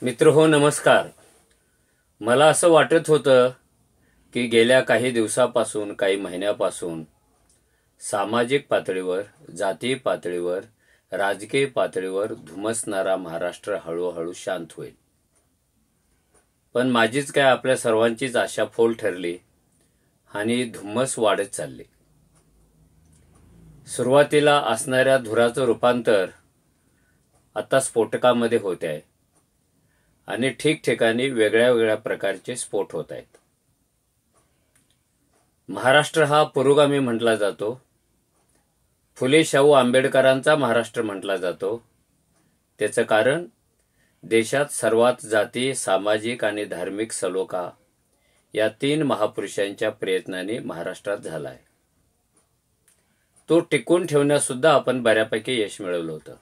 मित्रहो नमस्कार. मला असं वाटत होतं की गेल्या काही दिवसापासून काही महिन्यापासून सामाजिक पातळीवर, जातीय पातळीवर, राजकीय पातळीवर धुमसणारा महाराष्ट्र हळूहळू शांत होईल. पण माझीच काय आपल्या सर्वांचीच आशा फोल ठरली आणि धुम्मस वाढत चालली. सुरुवातीला असणाऱ्या धुराचं रूपांतर आता स्फोटकामध्ये होते आहे आणि ठिकठिकाणी वेगळ्या वेगळ्या प्रकारचे स्फोट होत आहेत. महाराष्ट्र हा पुरोगामी म्हटला जातो. फुले शाहू आंबेडकरांचा महाराष्ट्र म्हटला जातो. त्याचं कारण देशात सर्वात जाती, सामाजिक आणि धार्मिक सलोखा या 3 महापुरुषांच्या प्रयत्नाने महाराष्ट्रात झाला आहे. तो टिकून ठेवण्यात सुद्धा आपण बऱ्यापैकी यश मिळवलं होतं.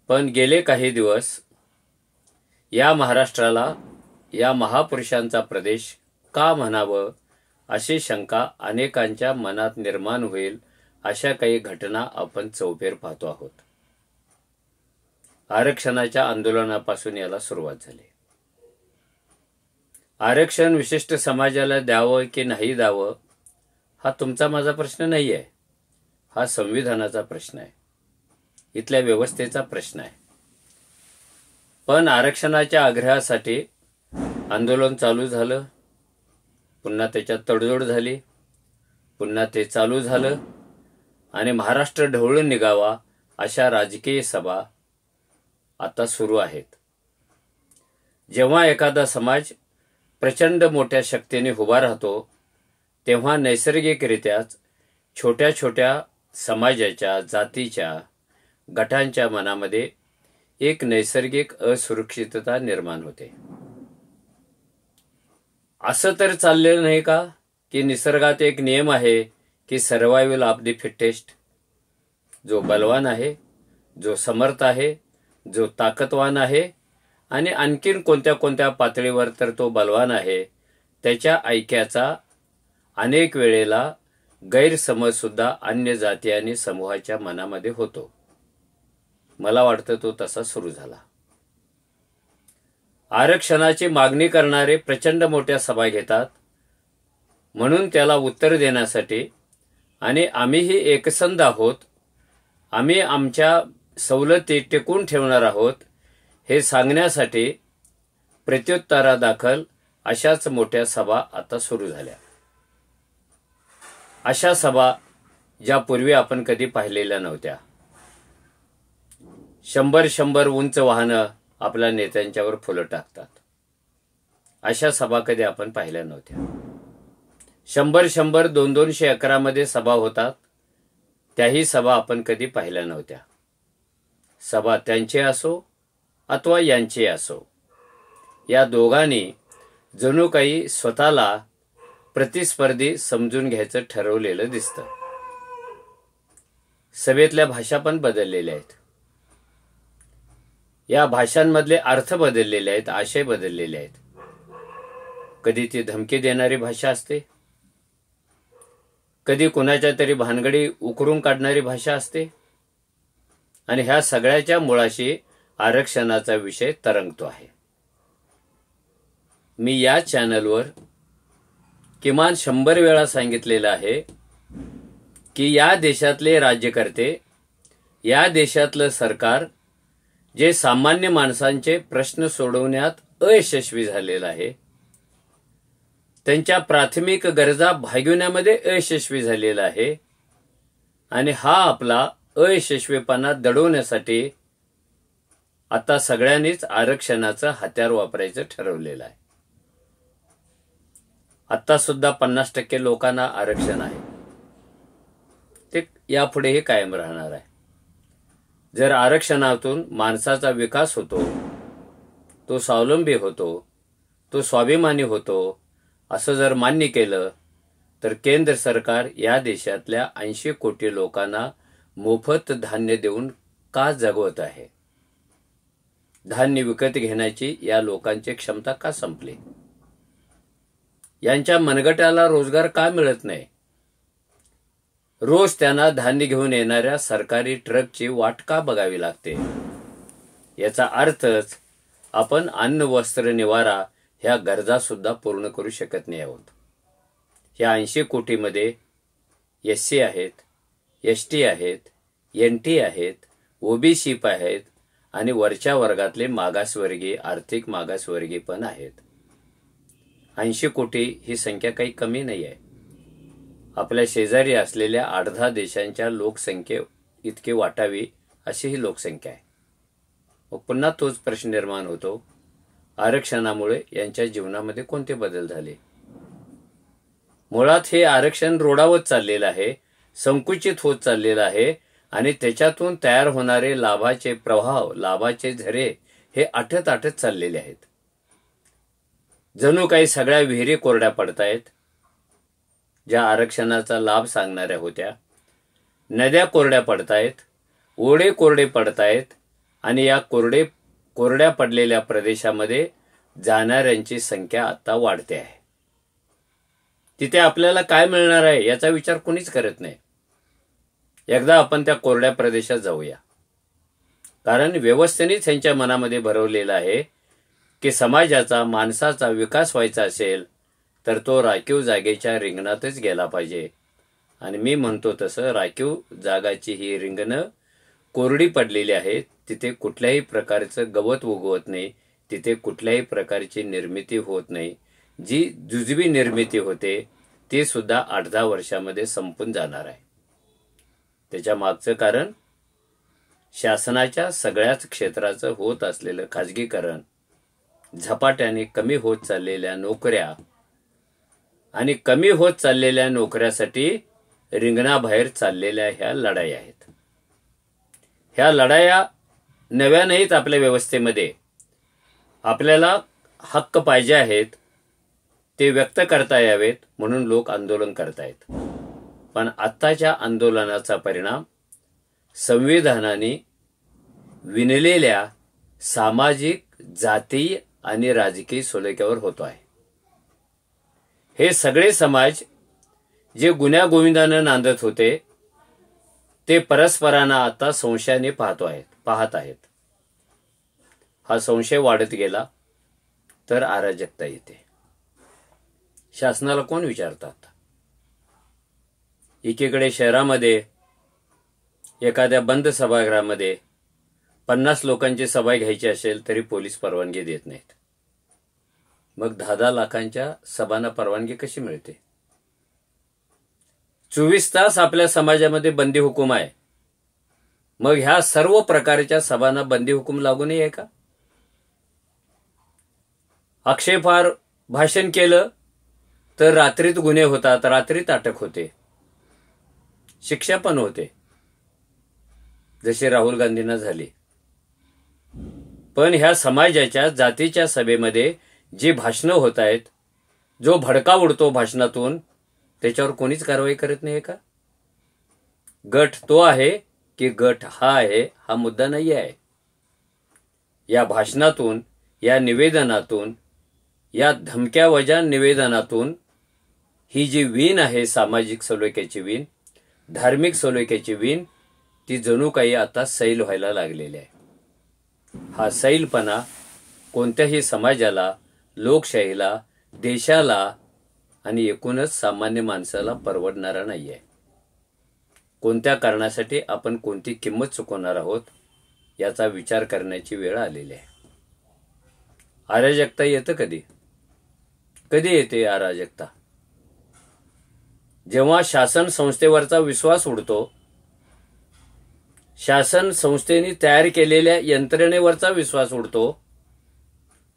पण गेले काही दिवस या महाराष्ट्राला या महापुरुषांचा प्रदेश का म्हणावं अशी शंका अनेकांच्या मनात निर्माण होईल अशा काही घटना आपण चौफेर पाहतो आहोत. आरक्षणाच्या आंदोलनापासून याला सुरुवात झाली. आरक्षण विशिष्ट समाजाला द्यावं की नाही द्यावं हा तुमचा माझा प्रश्न नाही आहे. हा संविधानाचा प्रश्न आहे. इथल्या व्यवस्थेचा प्रश्न आहे. पण आरक्षणाच्या आग्रहासाठी आंदोलन चालू झालं, पुन्हा त्याच्यात तडजोड झाली, पुन्हा ते चालू झालं आणि महाराष्ट्र ढवळून निघावा अशा राजकीय सभा आता सुरू आहेत. जेव्हा एखादा समाज प्रचंड मोठ्या शक्तीने उभा राहतो तेव्हा नैसर्गिकरित्याच छोट्या छोट्या समाजाच्या, जातीच्या, गटांच्या मनामध्ये एक नैसर्गिक असुरक्षितता निर्माण होते. असं तर चाललेलं नाही का की निसर्गात एक नियम आहे की सर्वायवल ऑफ द फिटेस्ट. जो बलवान आहे, जो समर्थ आहे, जो ताकदवान आहे आणि आणखीन कोणत्या कोणत्या पातळीवर तर तो बलवान आहे, त्याच्या ऐक्याचा अनेक वेळेला गैरसमज सुद्धा अन्य जाती आणि समूहाच्या मनामध्ये होतो. मला वाटतं तो तसा सुरू झाला. आरक्षणाची मागणी करणारे प्रचंड मोठ्या सभा घेतात म्हणून त्याला उत्तर देण्यासाठी आणि आम्हीही एकसंध आहोत, आम्ही आमच्या सवलती टिकून ठेवणार आहोत हे सांगण्यासाठी प्रत्युत्तरादाखल अशाच मोठ्या सभा आता सुरू झाल्या. अशा सभा ज्यापूर्वी आपण कधी पाहिलेल्या नव्हत्या. 100 उंच वाहनं आपल्या नेत्यांच्यावर फुलं टाकतात. अशा सभा कधी आपण पाहिल्या नव्हत्या. 100 200 एकरामध्ये सभा होतात. त्याही सभा आपण कधी पाहिल्या नव्हत्या. सभा त्यांची असो अथवा यांची असो, या दोघांनी जणू काही स्वतःला प्रतिस्पर्धी समजून घ्यायचं ठरवलेलं दिसतं. सभेतल्या भाषा पण बदललेल्या आहेत. या भाषांमधले अर्थ बदललेले आहेत, आशय बदललेले आहेत. कधी ती धमकी देणारी भाषा असते, कधी कुणाच्या तरी भानगडी उकरून काढणारी भाषा असते आणि ह्या सगळ्याच्या मुळाशी आरक्षणाचा विषय तरंगतो आहे. मी या चॅनलवर किमान 100 वेळा सांगितलेलं आहे की या देशातले राज्यकर्ते, या देशातलं सरकार जे सामान्य माणसांचे प्रश्न सोडवण्यात अयशस्वी झालेलं आहे, त्यांच्या प्राथमिक गरजा भागविण्यामध्ये अयशस्वी झालेला आहे आणि हा आपला अयशस्वीपणा दडवण्यासाठी आता सगळ्यांनीच आरक्षणाचं हत्यार वापरायचं ठरवलेलं आहे. आता सुद्धा 50% लोकांना आरक्षण आहे. ते यापुढेही कायम राहणार आहे. जर आरक्षणातून माणसाचा विकास होतो, तो स्वावलंबी होतो, तो स्वाभिमानी होतो असं जर मान्य केलं तर केंद्र सरकार या देशातल्या 80 कोटी लोकांना मोफत धान्य देऊन का जगवत आहे? धान्य विकत घेण्याची या लोकांची क्षमता का संपली? यांच्या मनगटाला रोजगार का मिळत नाही? रोज त्यांना धान्य घेऊन येणाऱ्या सरकारी ट्रकची वाट का बघावी लागते? याचा अर्थच आपण अन्न वस्त्र निवारा ह्या गरजा सुद्धा पूर्ण करू शकत नाही आहोत. ह्या 80 कोटीमध्ये SC आहेत, ST आहेत, NT आहेत, OBC आहेत आणि वरच्या वर्गातले मागासवर्गीय, आर्थिक मागासवर्गीय पण आहेत. 80 कोटी ही संख्या काही कमी नाही आहे. आपल्या शेजारी असलेल्या 8-10 देशांच्या लोकसंख्ये इतकी वाटावी अशी ही लोकसंख्या आहे. मग पुन्हा तोच प्रश्न निर्माण होतो, आरक्षणामुळे यांच्या जीवनामध्ये कोणते बदल झाले? मुळात हे आरक्षण रोडावत चाललेलं आहे, संकुचित होत चाललेलं आहे आणि त्याच्यातून तयार होणारे लाभाचे प्रभाव, लाभाचे झरे हे आटत चाललेले आहेत. जणू काही सगळ्या विहिरी कोरड्या पडतायत. ज्या आरक्षणाचा लाभ सांगणाऱ्या होत्या, नद्या कोरड्या पडतायत, ओढे कोरडे पडतायत आणि या कोरड्या पडलेल्या प्रदेशामध्ये जाणाऱ्यांची संख्या आता वाढते आहे. तिथे आपल्याला काय मिळणार आहे याचा विचार कोणीच करत नाही. एकदा आपण त्या कोरड्या प्रदेशात जाऊया. कारण व्यवस्थेनेच त्यांच्या मनामध्ये भरवलेलं आहे की समाजाचा, माणसाचा विकास व्हायचा असेल तर तो राखीव जागेच्या रिंगणातच गेला पाहिजे. आणि मी म्हणतो तसं राखीव जागाची ही रिंगणं कोरडी पडलेली आहेत. तिथे कुठल्याही प्रकारचं गवत उगवत नाही, तिथे कुठल्याही प्रकारची निर्मिती होत नाही. जी जुजबी निर्मिती होते ती सुद्धा 8-10 वर्षामध्ये संपून जाणार आहे. त्याच्या मागचं कारण शासनाच्या सगळ्याच क्षेत्राचं होत असलेलं खाजगीकरण, झपाट्याने कमी होत चाललेल्या नोकऱ्या आणि कमी होत चाललेल्या नोकऱ्यासाठी रिंगणाबाहेर चाललेल्या ह्या लढाई आहेत. ह्या लढाया नव्या नाहीत. आपल्या व्यवस्थेमध्ये आपल्याला हक्क पाहिजे आहेत, ते व्यक्त करता यावेत म्हणून लोक आंदोलन करतायत. पण आत्ताच्या आंदोलनाचा परिणाम संविधानाने विणलेल्या सामाजिक, जातीय आणि राजकीय सुलेख्यावर होतो आहे. हे सगळे समाज जे गुण्यागोविंदानं नांदत होते ते परस्परांना आता संशयाने पाहत आहेत. हा संशय वाढत गेला तर अराजकता येते. शासनाला कोण विचारतात? एकीकडे शहरामध्ये एखाद्या बंद सभागृहामध्ये 50 लोकांची सभा घ्यायची असेल तरी पोलीस परवानगी देत नाहीत. मग 10-10 लाखांच्या सभांना परवानगी कशी मिळते? 24 तास आपल्या समाजामध्ये बंदी हुकूम आहे. मग ह्या सर्व प्रकारच्या सभांना बंदी हुकूम लागू नाही आहे का? आक्षेपार्ह भाषण केलं तर रात्रीत गुन्हे होतात, रात्रीत अटक होते, शिक्षा पण होते, जसे राहुल गांधींना झाली. पण ह्या समाजाच्या, जातीच्या सभेमध्ये जी भाषणं होत आहेत, जो भडका उडतो भाषणातून, त्याच्यावर कोणीच कारवाई करत नाही का? गट तो आहे की गट हा आहे हा मुद्दा नाही आहे. या भाषणातून, या निवेदनातून, या धमक्यावजा निवेदनातून ही जी वीण आहे, सामाजिक सलोख्याची वीण, धार्मिक सलोख्याची वीण, ती जणू काही आता सैल व्हायला लागलेली आहे. हा सैलपणा कोणत्याही समाजाला, लोकशाहीला, देशाला आणि एकूणच सामान्य माणसाला परवडणारा नाहीये. कोणत्या कारणासाठी आपण कोणती किंमत चुकवणार आहोत याचा विचार करण्याची वेळ आलेली आहे. अराजकता येतं कधी? कधी येते अराजकता? जेव्हा शासन संस्थेवरचा विश्वास उडतो, शासन संस्थेने तयार केलेल्या यंत्रणेवरचा विश्वास उडतो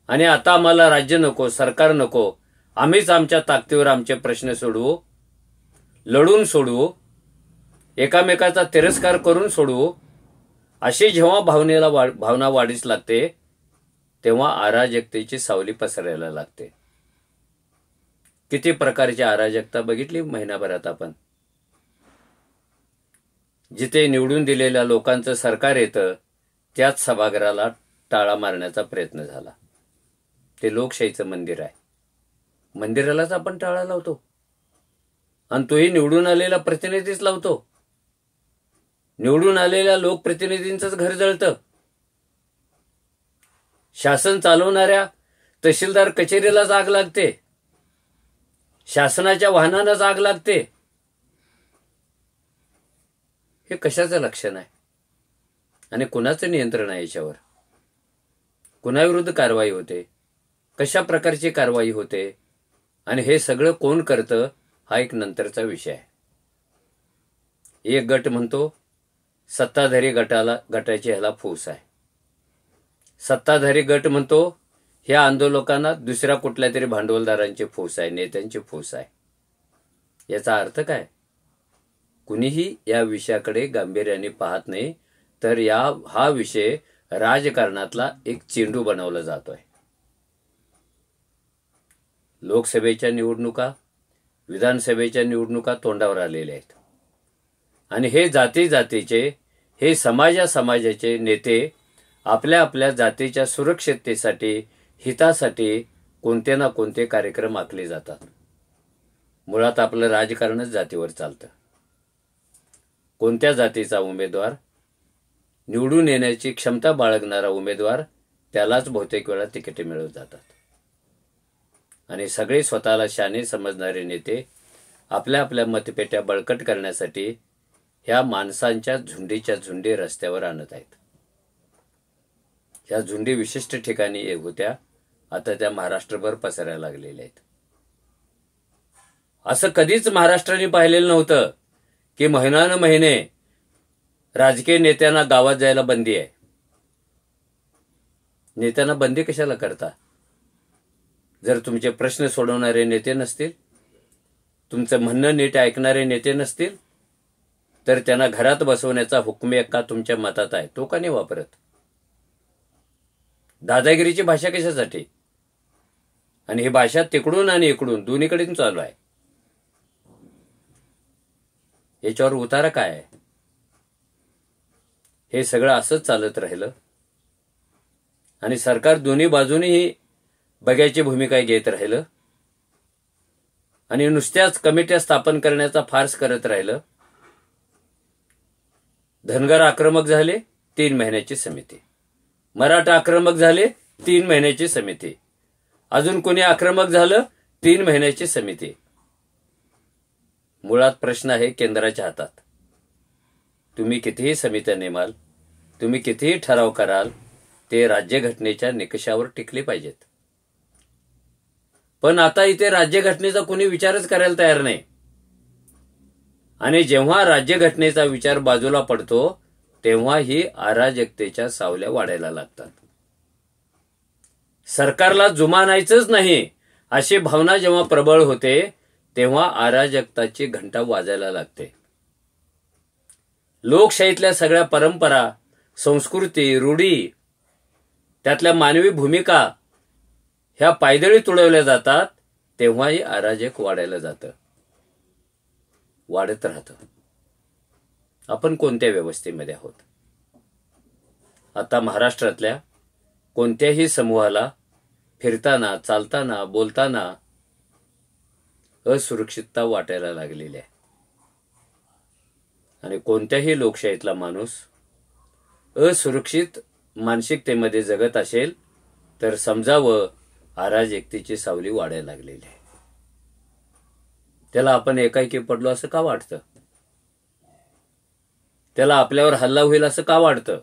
आणि आता आम्हाला राज्य नको, सरकार नको, आम्हीच आमच्या ताकदीवर आमचे प्रश्न सोडवू, लढून सोडवू, एकामेकाचा तिरस्कार करून सोडवू, अशी जेव्हा भावना वाढीस लागते तेव्हा अराजकतेची सावली पसरायला लागते. किती प्रकारची अराजकता बघितली महिनाभरात आपण. जिथे निवडून दिलेल्या लोकांचं सरकार येतं त्याच सभागृहाला टाळा मारण्याचा प्रयत्न झाला. ते लोकशाहीचं मंदिर आहे, मंदिरालाच आपण टाळा लावतो आणि तोही निवडून आलेला प्रतिनिधीच लावतो. निवडून आलेल्या लोकप्रतिनिधींचंच घर जळतं. शासन चालवणाऱ्या तहसीलदार कचेरीलाच आग लागते, शासनाच्या वाहनांनाच आग लागते. हे कशाचं लक्षण आहे आणि कुणाचं नियंत्रण आहे याच्यावर? कुणाविरुद्ध कारवाई होते, कशा प्रकारची कारवाई होते आणि हे सगळं कोण करतं हा एक नंतरचा विषय आहे. एक गट म्हणतो सत्ताधारी गटाची ह्याला फौस आहे. सत्ताधारी गट म्हणतो ह्या आंदोलकांना दुसऱ्या कुठल्या तरी भांडवलदारांची फौस आहे, नेत्यांची फौस आहे. याचा अर्थ काय? कुणीही या विषयाकडे गांभीर्याने पाहत नाही, तर हा विषय राजकारणातला एक चेंडू बनवला जातोय. लोकसभेच्या निवडणुका, विधानसभेच्या निवडणुका तोंडावर आलेल्या आहेत आणि हे जातीचे, हे समाजाचे नेते आपल्या आपल्या जातीच्या सुरक्षिततेसाठी, हितासाठी कोणते ना कोणते कार्यक्रम आखले जातात. मुळात आपलं राजकारणच जातीवर चालतं. कोणत्या जातीचा उमेदवार, निवडून येण्याची क्षमता बाळगणारा उमेदवार, त्यालाच बहुतेक वेळा तिकिटे मिळत जातात. आणि सगळे स्वतःला शाणे समजणारे नेते आपल्या आपल्या मतपेट्या बळकट करण्यासाठी ह्या माणसांच्या झुंडीच्या झुंडी रस्त्यावर आणत आहेत. ह्या झुंडी विशिष्ट ठिकाणी होत्या, आता त्या महाराष्ट्रभर पसरायला लागलेल्या आहेत. असं कधीच महाराष्ट्राने पाहिलेलं नव्हतं की महिने राजकीय नेत्यांना गावात जायला बंदी आहे. नेत्यांना बंदी कशाला करता? जर तुमचे प्रश्न सोडवणारे नेते नसतील, तुमचं म्हणणं नीट ऐकणारे नेते नसतील, तर त्यांना घरात बसवण्याचा हुकमी हक्क तुमच्या मतात आहे, तो का नाही वापरत? दादागिरीची भाषा कशासाठी? आणि ही भाषा तिकडून आणि इकडून दोन्हीकडून चालू आहे. याच्यावर उतारा काय आहे? हे सगळं असंच चालत राहिलं आणि सरकार दोन्ही बाजूनीही बघ्याची भूमिका घेत राहिलं आणि नुसत्याच कमिट्या स्थापन करण्याचा फार्स करत राहिलं. धनगर आक्रमक झाले, 3 महिन्याची समिती. मराठा आक्रमक झाले, 3 महिन्याची समिती. अजून कोणी आक्रमक झालं, 3 महिन्याची समिती. मुळात प्रश्न आहे केंद्राच्या हातात. तुम्ही कितीही समित्या नेमाल, तुम्ही कितीही ठराव कराल, ते राज्यघटनेच्या निकषावर टिकले पाहिजेत. पण आता इथे राज्यघटनेचा कोणी विचारच करायला तयार नाही. आणि जेव्हा राज्यघटनेचा विचार बाजूला पडतो, तेव्हा ही अराजकतेच्या सावल्या वाढायला लागतात. सरकारला जुमानायचंच नाही अशी भावना जेव्हा प्रबळ होते, तेव्हा अराजकताची घंटा वाजायला लागते. लोकशाहीतल्या सगळ्या परंपरा, संस्कृती, रूढी, त्यातल्या मानवी भूमिका ह्या पायदळी तुडवल्या जातात, तेव्हाही अराजक वाढायला जातं, वाढत राहतं. आपण कोणत्या व्यवस्थेमध्ये आहोत? आता महाराष्ट्रातल्या कोणत्याही समूहाला फिरताना, चालताना, बोलताना असुरक्षितता वाटायला लागलेली आहे. आणि कोणत्याही लोकशाहीतला माणूस असुरक्षित मानसिकतेमध्ये जगत असेल तर समजावं अराजकतेची सावली वाढायला लागलेली आहे. त्याला आपण एकाएकी पडलो असं का वाटतं? त्याला आपल्यावर हल्ला होईल असं का वाटतं?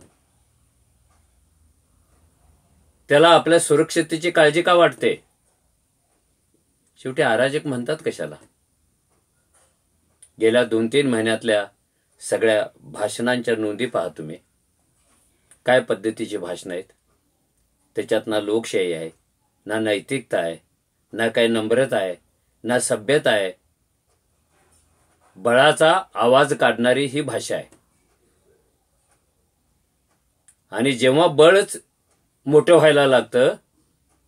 त्याला आपल्या सुरक्षिततेची काळजी का वाटते? शेवटी अराजक म्हणतात कशाला? गेल्या 2-3 महिन्यातल्या सगळ्या भाषणांच्या नोंदी पहा तुम्ही. काय पद्धतीची भाषणं आहेत. त्याच्यात ना लोकशाही आहे, ना नैतिकता आहे, ना काही नम्रता आहे, ना सभ्यता आहे. बळाचा आवाज काढणारी ही भाषा आहे. आणि जेव्हा बळच मोठं व्हायला लागतं,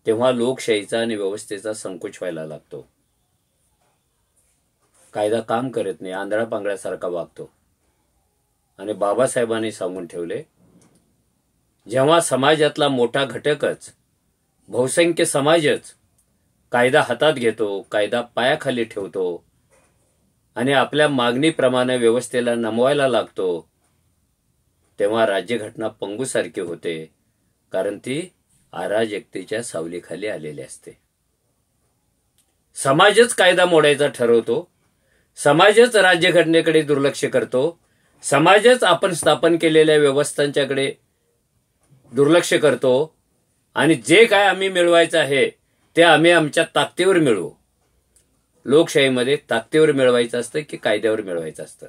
तेव्हा लोकशाहीचा आणि व्यवस्थेचा संकोच व्हायला लागतो. कायदा काम करत नाही, आंधळा पांगळ्यासारखा वागतो. आणि बाबासाहेबांनी सांगून ठेवले, जेव्हा समाजातला मोठा घटकच, बहुसंख्य समाजच कायदा हातात घेतो, कायदा पायाखाली ठेवतो आणि आपल्या मागणीप्रमाणे व्यवस्थेला नमवायला लागतो, तेव्हा राज्यघटना पंगूसारखी होते. कारण ती अराजकतेच्या सावलीखाली आलेले असते. समाजच कायदा मोडायचा ठरवतो, समाजच राज्यघटनेकडे दुर्लक्ष करतो, समाजच आपण स्थापन केलेल्या व्यवस्थांच्याकडे दुर्लक्ष करतो आणि जे काय आम्ही मिळवायचं आहे ते आम्ही आमच्या ताकदीवर मिळवू. लोकशाहीमध्ये ताकदीवर मिळवायचं असतं की कायद्यावर मिळवायचं असतं?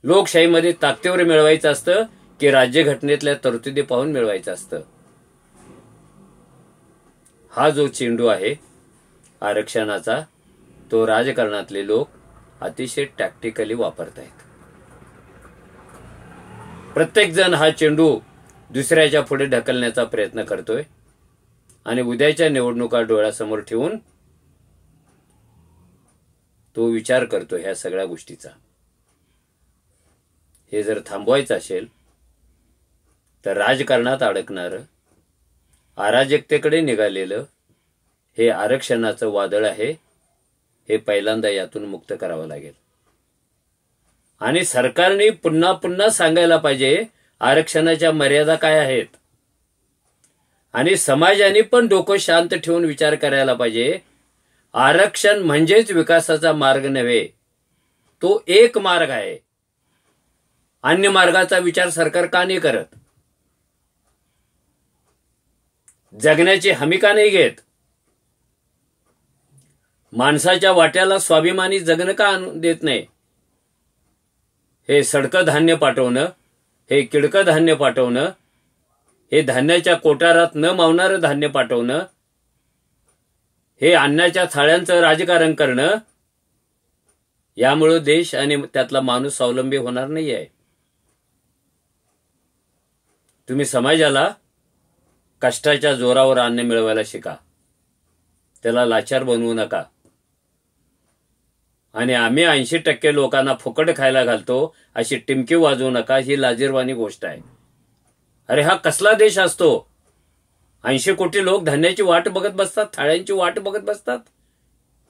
लोकशाहीमध्ये ताकदीवर मिळवायचं असतं की राज्यघटनेतल्या तरतुदी पाहून मिळवायचं असतं? हा जो चेंडू आहे आरक्षणाचा, तो राजकारणातले लोक अतिशय टॅक्टिकली वापरतायत. प्रत्येक जण हा चेंडू दुसऱ्याच्या पुढे ढकलण्याचा प्रयत्न करतोय आणि उद्याच्या निवडणुका डोळ्यासमोर ठेवून तो विचार करतो ह्या सगळ्या गोष्टीचा. हे जर थांबवायचं असेल तर राजकारणात अडकणारं, अराजकतेकडे निघालेलं हे आरक्षणाचं वादळ आहे, हे पहिल्यांदा यातून मुक्त करावं लागेल. आणि सरकारने पुन्हा पुन्हा सांगायला पाहिजे आरक्षणाच्या मर्यादा काय आहेत. आणि समाजाने पण डोकं शांत ठेवून विचार करायला पाहिजे, आरक्षण म्हणजेच विकासाचा मार्ग नव्हे, तो एक मार्ग आहे. अन्य मार्गाचा विचार सरकार का नाही करत? जगण्याची हमी का नाही घेत? माणसाच्या वाट्याला स्वाभिमानी जगणं का आणून देत नाही? हे सडकं धान्य पाठवणं, हे किडकं धान्य पाठवणं, हे धान्याच्या कोठारात न मावणारं धान्य पाठवणं, हे अन्नाच्या थाळ्यांचं राजकारण करणं, यामुळे देश आणि त्यातला माणूस स्वावलंबी होणार नाही आहे. तुम्ही समाजाला कष्टाच्या जोरावर अन्न मिळवायला शिका, त्याला लाचार बनवू नका. आणि आम्ही 80% लोकांना फुकट खायला घालतो अशी टिमकी वाजवू नका, ही लाजिरवाणी गोष्ट आहे. अरे हा कसला देश असतो? 80 कोटी लोक धान्याची वाट बघत बसतात, थाळ्यांची वाट बघत बसतात.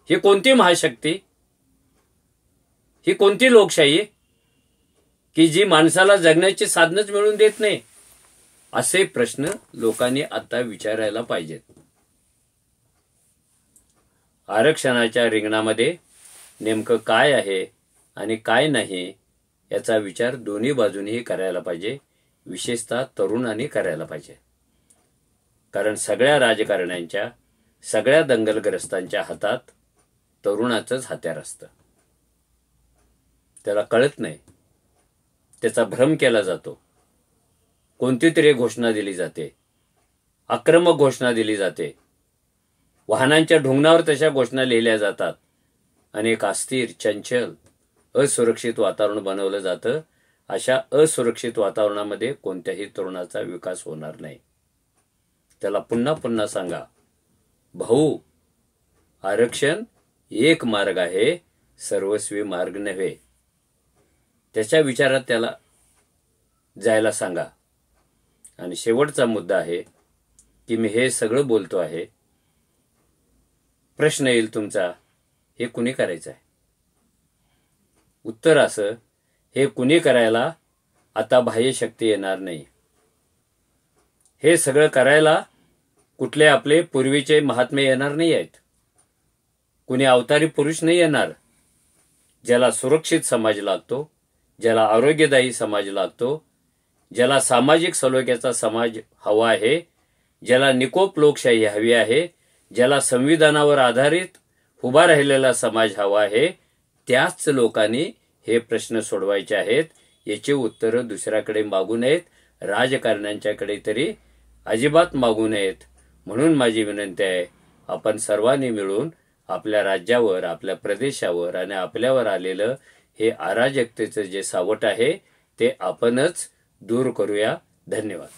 ही कोणती महाशक्ती? ही कोणती लोकशाही की जी माणसाला जगण्याची साधनच मिळवून देत नाही? असे प्रश्न लोकांनी आता विचारायला पाहिजेत. आरक्षणाच्या रिंगणामध्ये नेमकं काय आहे आणि काय नाही याचा विचार दोन्ही बाजूंनीही करायला पाहिजे, विशेषतः तरुणांनी करायला पाहिजे. कारण सगळ्या राजकारण्यांच्या, सगळ्या दंगलग्रस्तांच्या हातात तरुणाचंच हत्यार असतं. त्याला कळत नाही, त्याचा भ्रम केला जातो. कोणती तरी घोषणा दिली जाते, आक्रमक घोषणा दिली जाते, वाहनांच्या ढोंगणावर तशा घोषणा लिहिल्या जातात आणि एक अस्थिर, चंचल, असुरक्षित वातावरण बनवलं जातं. अशा असुरक्षित वातावरणामध्ये कोणत्याही तरुणाचा विकास होणार नाही. त्याला पुन्हा पुन्हा सांगा, भाऊ, आरक्षण एक मार्ग आहे, सर्वस्वी मार्ग नव्हे. त्याच्या विचारात त्याला जायला सांगा. आणि शेवटचा मुद्दा आहे की मी हे सगळं बोलतो आहे, प्रश्न येईल तुमचा, हे कुणी करायचं आहे? उत्तर असं, हे कुणी करायला आता बाह्य शक्ती येणार नाही. हे सगळं करायला कुठले आपले पूर्वीचे महात्मे येणार नाही आहेत. कुणी अवतारी पुरुष नाही येणार. ज्याला सुरक्षित समाज लागतो, ज्याला आरोग्यदायी समाज लागतो, ज्याला सामाजिक सलोख्याचा समाज हवा आहे, ज्याला निकोप लोकशाही हवी आहे, ज्याला संविधानावर आधारित उभा राहिलेला समाज हवा आहे, त्याच लोकांनी हे प्रश्न सोडवायचे आहेत. याची उत्तरं दुसऱ्याकडे मागू नयेत, राजकारण्यांच्याकडे तरी अजिबात मागू नयेत. म्हणून माझी विनंती आहे, आपण सर्वांनी मिळून आपल्या राज्यावर, आपल्या प्रदेशावर आणि आपल्यावर आलेलं हे अराजकतेचं जे सावट आहे ते आपणच दूर करूया. धन्यवाद.